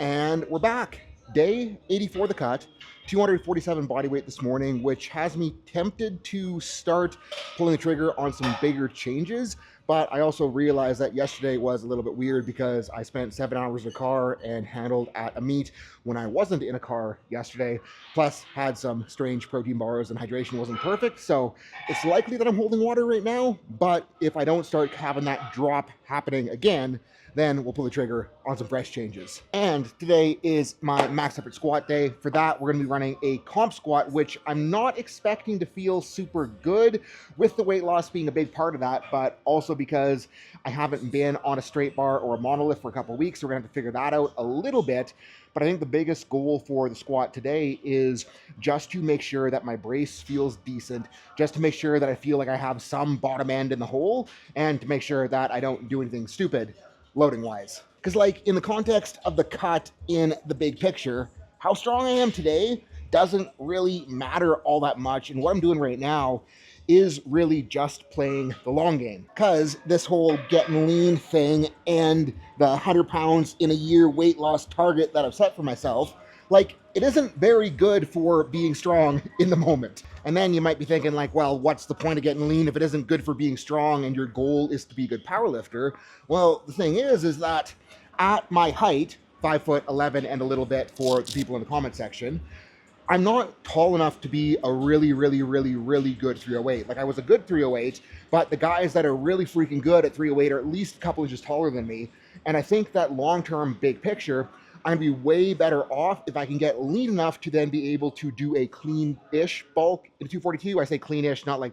And we're back. Day 84 the cut, 247 body weight this morning, which has me tempted to start pulling the trigger on some bigger changes. But I also realized that yesterday was a little bit weird because I spent 7 hours in a car and handled at a meet when I wasn't in a car yesterday, plus had some strange protein bars and hydration wasn't perfect. So it's likely that I'm holding water right now, but if I don't start having that drop happening again, then we'll pull the trigger on some fresh changes. And today is my max effort squat day. For that, we're gonna be running a comp squat, which I'm not expecting to feel super good, with the weight loss being a big part of that, but also because I haven't been on a straight bar or a monolift for a couple of weeks, so we're gonna have to figure that out a little bit. But I think the biggest goal for the squat today is just to make sure that my brace feels decent, just to make sure that I feel like I have some bottom end in the hole, and to make sure that I don't do anything stupid loading wise. Because like in the context of the cut in the big picture, how strong I am today doesn't really matter all that much. And what I'm doing right now is really just playing the long game. Because this whole getting lean thing and the 100 pounds in a year weight loss target that I've set for myself, like, it isn't very good for being strong in the moment. And then you might be thinking like, well, what's the point of getting lean if it isn't good for being strong and your goal is to be a good powerlifter? Well, the thing is that at my height, 5'11" and a little bit for the people in the comment section, I'm not tall enough to be a really good 308. Like, I was a good 308, but the guys that are really freaking good at 308 are at least a couple inches taller than me. And I think that long-term big picture, I'm gonna be way better off if I can get lean enough to then be able to do a clean-ish bulk in 242. I say clean-ish, not like,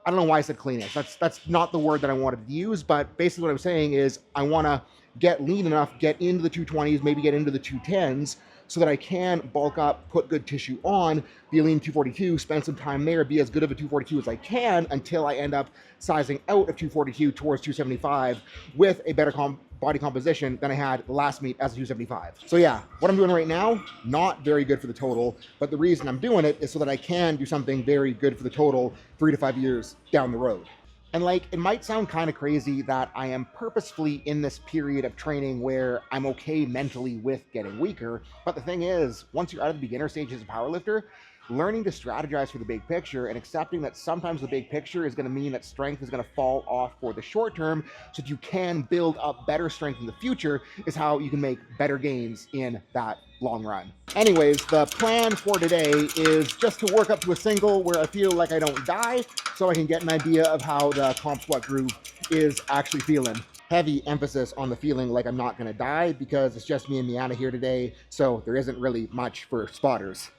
I don't know why I said clean-ish. That's not the word that I wanted to use, but basically what I'm saying is I wanna get lean enough, get into the 220s, maybe get into the 210s, so that I can bulk up, put good tissue on, be a lean 242, spend some time there, be as good of a 242 as I can until I end up sizing out of 242 towards 275 with a better body composition than I had the last meet as a 275. So yeah, what I'm doing right now, not very good for the total, but the reason I'm doing it is so that I can do something very good for the total 3 to 5 years down the road. And like, it might sound kind of crazy that I am purposefully in this period of training where I'm okay mentally with getting weaker. But the thing is, once you're out of the beginner stage as a powerlifter, learning to strategize for the big picture and accepting that sometimes the big picture is going to mean that strength is going to fall off for the short term so that you can build up better strength in the future is how you can make better gains in that long run. Anyways, the plan for today is just to work up to a single where I feel like I don't die so I can get an idea of how the comp squat groove is actually feeling. Heavy emphasis on the feeling like I'm not going to die because it's just me and Miana here today, so there isn't really much for spotters.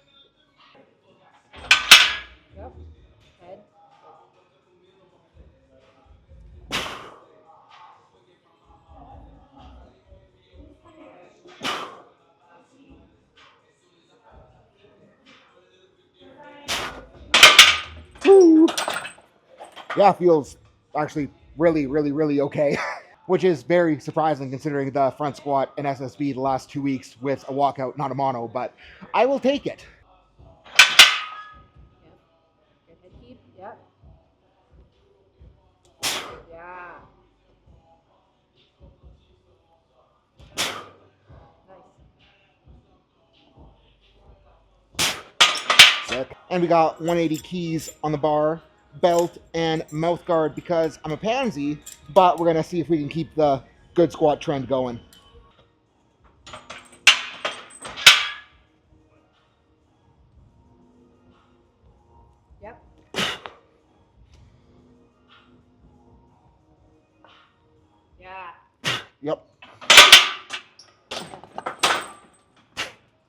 Yep. Head. Woo. Yeah, feels actually really okay. Which is very surprising considering the front squat and SSB the last 2 weeks with a walkout, not a mono, but I will take it. Yep. Good head keep. Yep. Yeah. Nice. Sick. And we got 180 keys on the bar, belt, and mouth guard because I'm a pansy, but we're gonna see if we can keep the good squat trend going. Yep. Yeah. Yep.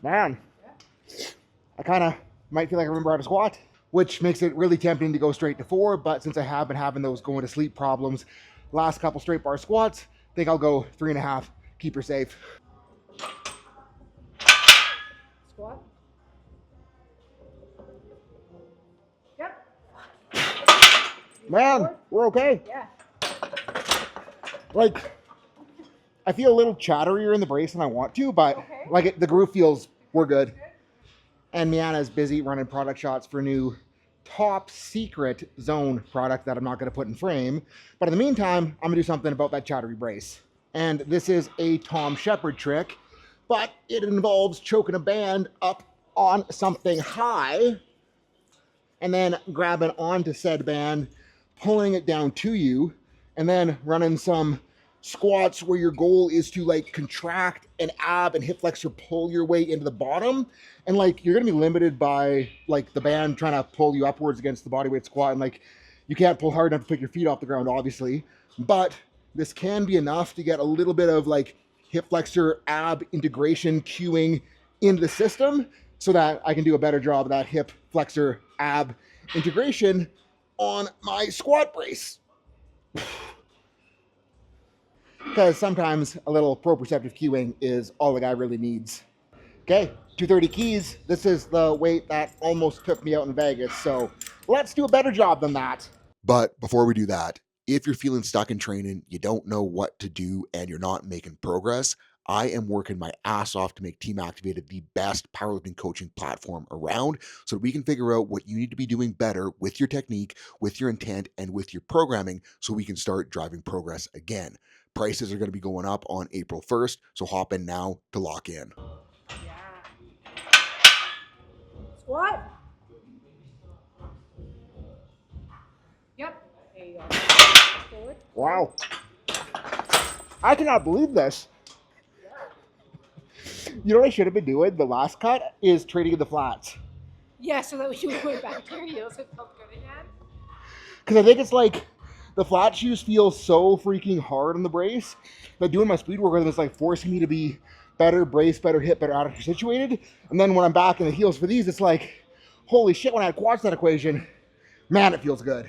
Man, I kind of might feel like I remember how to squat, which makes it really tempting to go straight to 4, but since I have been having those going to sleep problems last couple straight bar squats, I think I'll go 3.5, keep her safe. Squat. Yep. Man, we're okay. Yeah. Like, I feel a little chatterier in the brace than I want to, but Okay. like the groove feels, we're good. And Miana's busy running product shots for a new top secret zone product that I'm not going to put in frame. But in the meantime, I'm going to do something about that chattery brace. And this is a Tom Shepard trick, but it involves choking a band up on something high and then grabbing onto said band, pulling it down to you, and then running some squats where your goal is to like contract and ab and hip flexor pull your way into the bottom. And like you're gonna be limited by like the band trying to pull you upwards against the bodyweight squat, and like you can't pull hard enough to pick your feet off the ground, obviously. But this can be enough to get a little bit of like hip flexor ab integration cueing into the system so that I can do a better job of that hip flexor ab integration on my squat brace. Because sometimes a little proprioceptive cueing is all the guy really needs. Okay, 230 keys. This is the weight that almost took me out in Vegas, so let's do a better job than that. But before we do that, if you're feeling stuck in training, you don't know what to do, and you're not making progress, I am working my ass off to make Team Activated the best powerlifting coaching platform around so that we can figure out what you need to be doing better with your technique, with your intent, and with your programming so we can start driving progress again. Prices are going to be going up on April 1st, so hop in now to lock in. Yeah. Squat. Yep. There you go. Forward. Wow. I cannot believe this. You know what I should have been doing? The last cut is trading in the flats. Yeah, so that you would go back to your heels. It felt good again. Because I think it's like the flat shoes feel so freaking hard on the brace that doing my speed work with it is like forcing me to be better brace, better hip, better adductor situated. And then when I'm back in the heels for these, it's like, holy shit, when I had quads that equation, man, it feels good.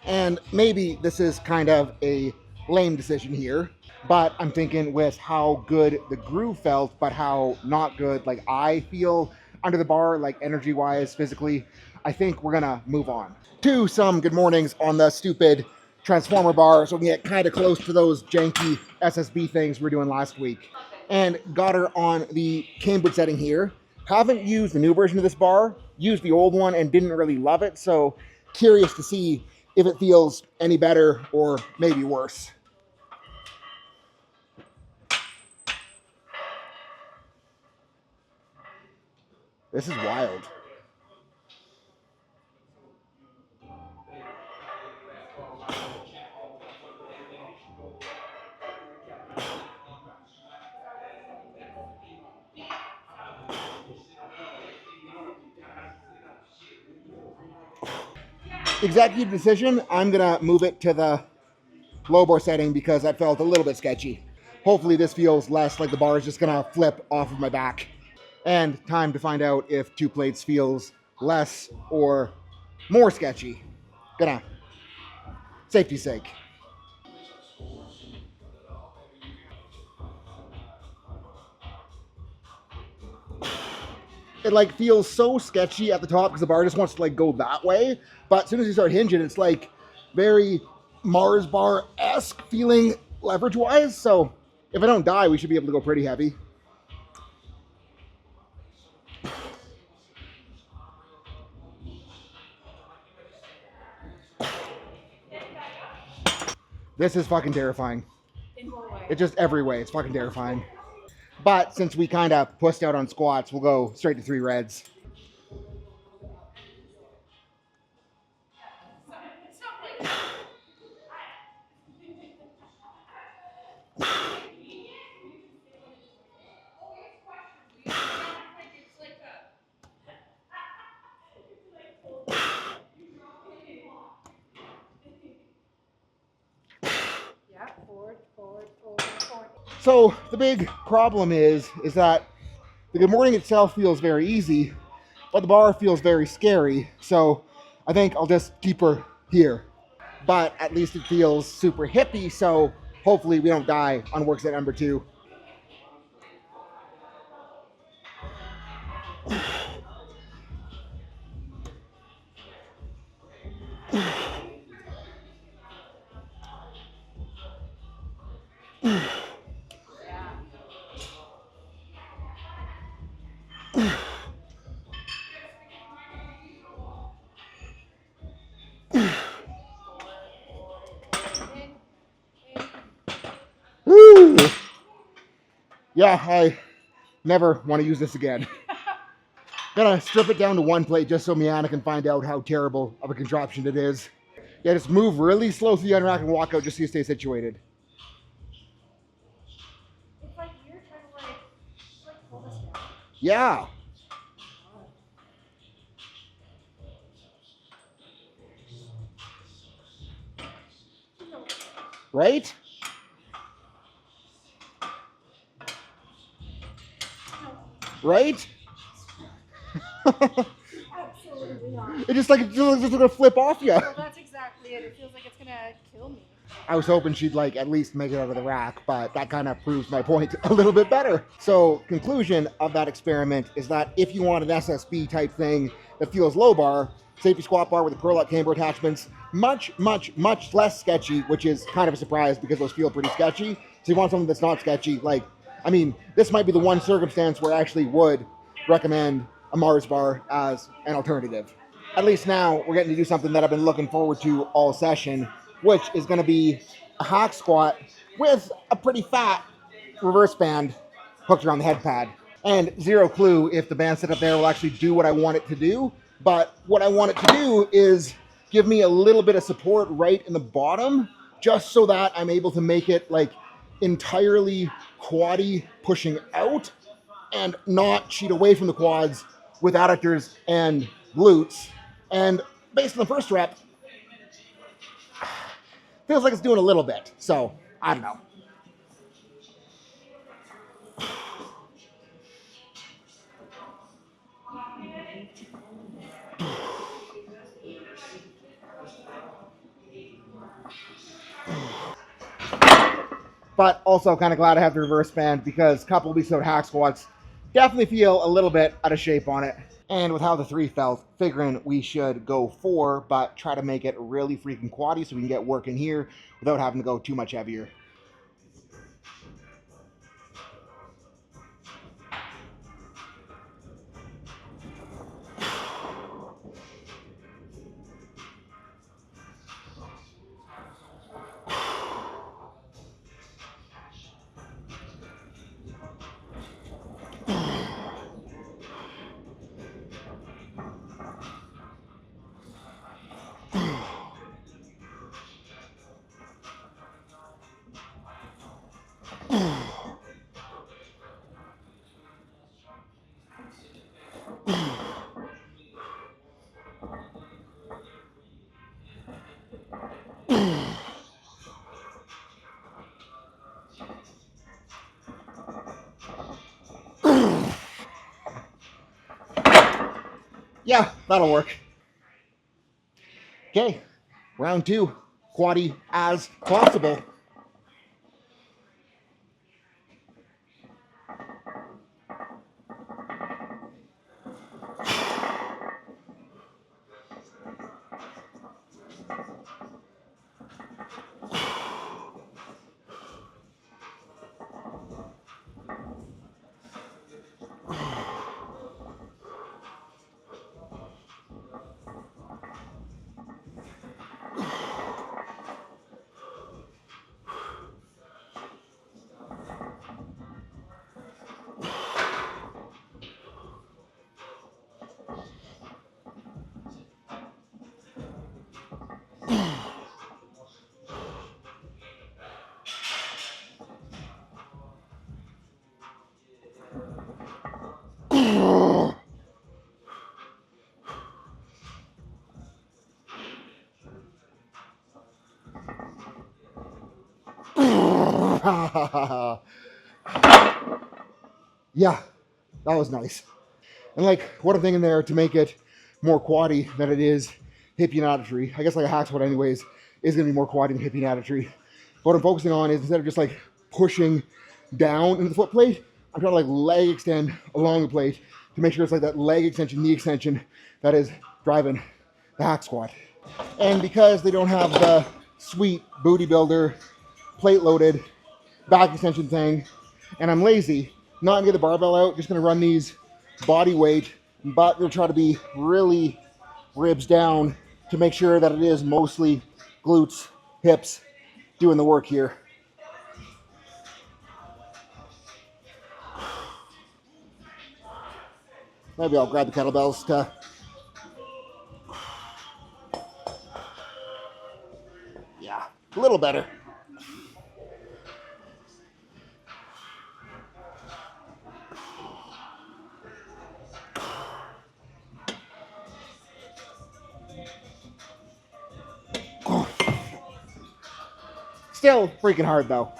And maybe this is kind of a lame decision here, but I'm thinking with how good the groove felt, but how not good like I feel under the bar, like energy wise, physically, I think we're gonna move on to some good mornings on the stupid transformer bar so we can get kind of close to those janky SSB things we were doing last week. And got her on the Cambridge setting here. Haven't used the new version of this bar, used the old one and didn't really love it, so curious to see if it feels any better or maybe worse. This is wild. Executive decision, I'm gonna move it to the low bar setting because that felt a little bit sketchy. Hopefully this feels less like the bar is just gonna flip off of my back. And time to find out if two plates feels less or more sketchy. Gonna, safety's sake. It like feels so sketchy at the top because the bar just wants to like go that way. But as soon as you start hinging, it's like very Mars bar-esque feeling leverage wise. So if I don't die, we should be able to go pretty heavy. This is fucking terrifying. In what way? It's just every way. It's fucking terrifying. But since we kind of pussed out on squats, we'll go straight to 3 reds. Yeah, forward, forward, forward, forward. So the big problem is that the good morning itself feels very easy, but the bar feels very scary. So I think I'll just keep her here. But at least it feels super hippie, so hopefully we don't die on work set number 2. Woo! Yeah, I Never want to use this again. Gotta strip it down to one plate just so Miana can find out how terrible of a contraption it is. Yeah, just move really slow through the unrack and walk out just so you stay situated. It's like you're trying to like pull this down. Yeah. Right? Right? Absolutely not. It just gonna flip off you. Well, that's exactly it. It feels like it's gonna kill me. I was hoping she'd like at least make it out of the rack, but that kind of proves my point a little bit better. So conclusion of that experiment is that if you want an SSB type thing that feels low bar, safety squat bar with the curl up camber attachments, much less sketchy, which is kind of a surprise because those feel pretty sketchy. So you want something that's not sketchy. Like, I mean, this might be the one circumstance where I actually would recommend a Mars bar as an alternative. At least now we're getting to do something that I've been looking forward to all session, which is going to be a hack squat with a pretty fat reverse band hooked around the head pad. And zero clue if the band setup there will actually do what I want it to do, but what I want it to do is give me a little bit of support right in the bottom, just so that I'm able to make it like entirely quaddy pushing out and not cheat away from the quads with adductors and glutes. And based on the first rep, feels like it's doing a little bit. So, I don't know. But also kind of glad I have the reverse band because a couple of weeks ago hack squats definitely feel a little bit out of shape on it. And with how the 3 felt, figuring we should go 4, but try to make it really freaking quaddy so we can get work in here without having to go too much heavier. Yeah, that'll work. Okay, round 2, quaddy as possible. Yeah, that was nice. And like what I'm thinking there to make it more quaddy than it is hip unitary, I guess like a hack squat anyways, is gonna be more quaddy than hip unitary. What I'm focusing on is instead of just like pushing down into the foot plate, I'm trying to like leg extend along the plate to make sure it's like that leg extension, knee extension that is driving the hack squat. And because they don't have the sweet booty builder plate loaded back extension thing, and I'm lazy, not gonna get the barbell out, just gonna run these body weight, but gonna try to be really ribs down to make sure that it is mostly glutes, hips doing the work here. Maybe I'll grab the kettlebells to... Yeah, a little better. Still freaking hard though.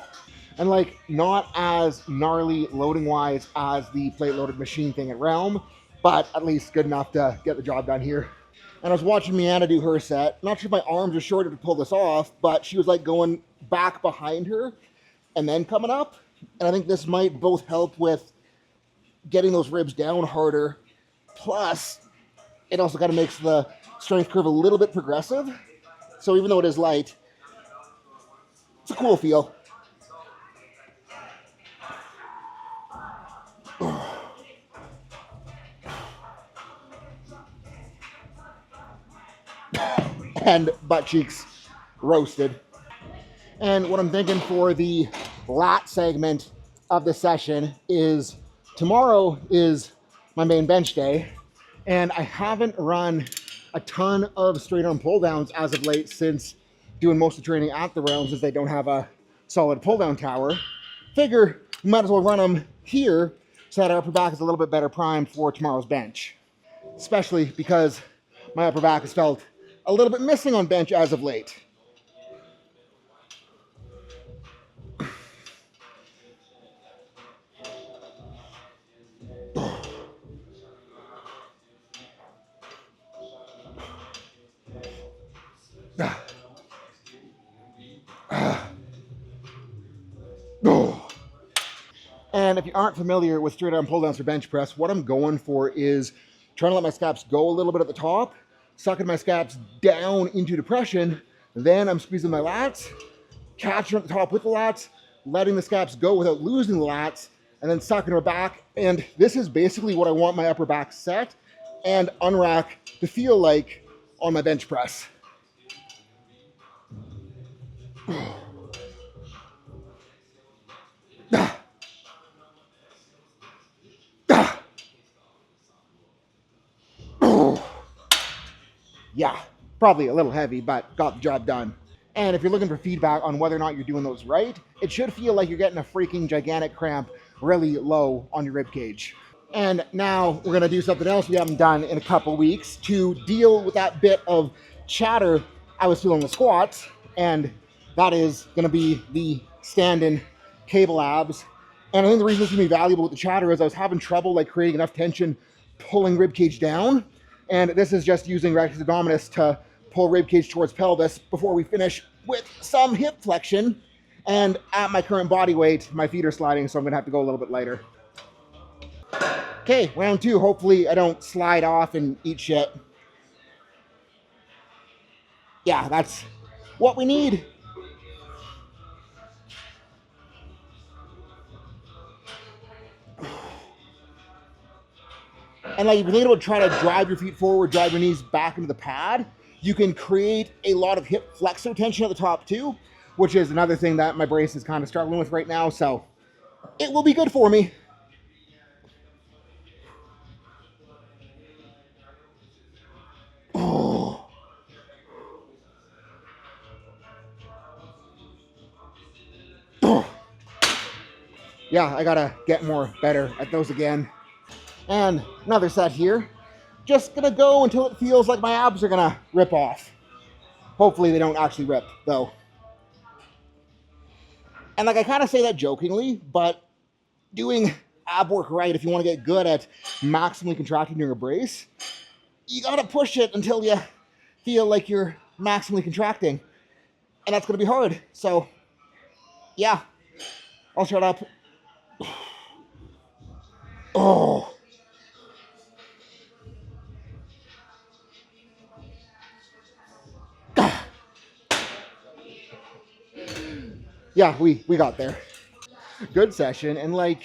And like not as gnarly loading wise as the plate loaded machine thing at Realm, but at least good enough to get the job done here. And I was watching Miana do her set. Not sure if my arms are shorter to pull this off, but she was like going back behind her and then coming up. And I think this might both help with getting those ribs down harder. Plus, it also kind of makes the strength curve a little bit progressive. So even though it is light, it's a cool feel. And butt cheeks roasted. And what I'm thinking for the lat segment of the session is tomorrow is my main bench day, and I haven't run a ton of straight arm pull downs as of late since doing most of the training at the Realms, as they don't have a solid pull down tower. Figure we might as well run them here so that our upper back is a little bit better primed for tomorrow's bench, especially because my upper back has felt a little bit missing on bench as of late. And if you aren't familiar with straight arm pull downs for bench press, what I'm going for is trying to let my scaps go a little bit at the top, sucking my scaps down into depression, then I'm squeezing my lats, catching at the top with the lats, letting the scaps go without losing the lats, and then sucking her back. And this is basically what I want my upper back set and unrack to feel like on my bench press. Yeah, probably a little heavy, but got the job done. And if you're looking for feedback on whether or not you're doing those right, it should feel like you're getting a freaking gigantic cramp really low on your rib cage. And now we're gonna do something else we haven't done in a couple weeks to deal with that bit of chatter I was feeling in the squats, and that is gonna be the stand-in cable abs. And I think the reason this is gonna be valuable with the chatter is I was having trouble like creating enough tension pulling rib cage down. And this is just using rectus abdominis to pull rib cage towards pelvis before we finish with some hip flexion. And at my current body weight, my feet are sliding, so I'm gonna have to go a little bit lighter. Okay, round two. Hopefully I don't slide off and eat shit. Yeah, that's what we need. And like if you're thinking about trying to drive your feet forward, drive your knees back into the pad, you can create a lot of hip flexor tension at the top too, which is another thing that my brace is kind of struggling with right now. So it will be good for me. Oh. Oh. Yeah, I gotta get better at those again. And another set here. Just gonna go until it feels like my abs are gonna rip off. Hopefully they don't actually rip, though. And like I kind of say that jokingly, but doing ab work right, if you want to get good at maximally contracting your brace, you gotta push it until you feel like you're maximally contracting. And that's gonna be hard. So, yeah, I'll shut up. Oh. Yeah, we got there. Good session, and like,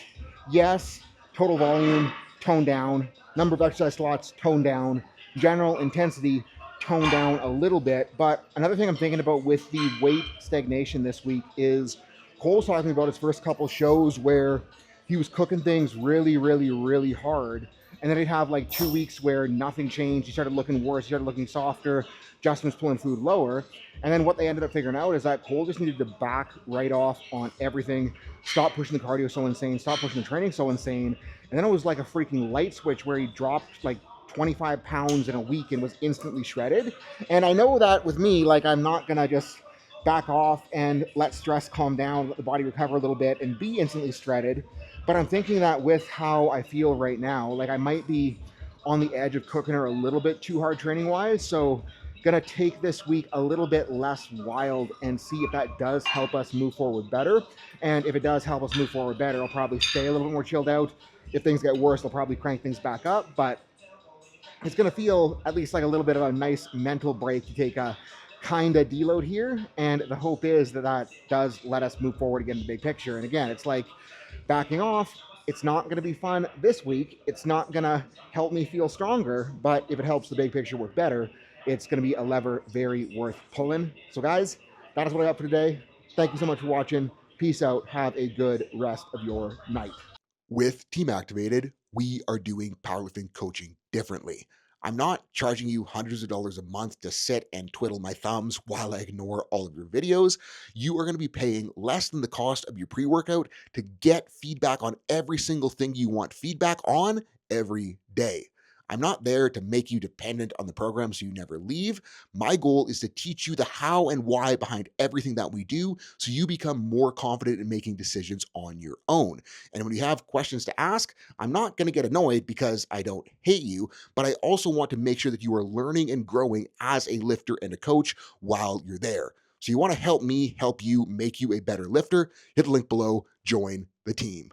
yes, total volume, toned down, number of exercise slots, toned down, general intensity, toned down a little bit. But another thing I'm thinking about with the weight stagnation this week is Cole's talking about his first couple shows where he was cooking things really, really, really hard. And then he'd have like 2 weeks where nothing changed. He started looking worse. He started looking softer. Justin was pulling food lower. And then what they ended up figuring out is that Cole just needed to back right off on everything, stop pushing the cardio so insane, stop pushing the training so insane. And then it was like a freaking light switch where he dropped like 25 pounds in a week and was instantly shredded. And I know that with me, like, I'm not gonna just back off and let stress calm down, let the body recover a little bit and be instantly shredded. But I'm thinking that with how I feel right now, like I might be on the edge of cooking her a little bit too hard training wise. So gonna take this week a little bit less wild and see if that does help us move forward better. And if it does help us move forward better, I'll probably stay a little bit more chilled out. If things get worse, I'll probably crank things back up. But it's going to feel at least like a little bit of a nice mental break to take a kind of deload here. And the hope is that that does let us move forward again in the big picture. And again, it's like backing off. It's not going to be fun this week. It's not going to help me feel stronger. But if it helps the big picture work better, it's going to be a lever very worth pulling. So guys, that is what I got for today. Thank you so much for watching. Peace out. Have a good rest of your night. With Team Activated, we are doing powerlifting coaching differently. I'm not charging you hundreds of dollars a month to sit and twiddle my thumbs while I ignore all of your videos. You are going to be paying less than the cost of your pre-workout to get feedback on every single thing you want feedback on every day. I'm not there to make you dependent on the program so you never leave. My goal is to teach you the how and why behind everything that we do so you become more confident in making decisions on your own. And when you have questions to ask, I'm not going to get annoyed because I don't hate you, but I also want to make sure that you are learning and growing as a lifter and a coach while you're there. So you want to help me help you make you a better lifter? Hit the link below, join the team.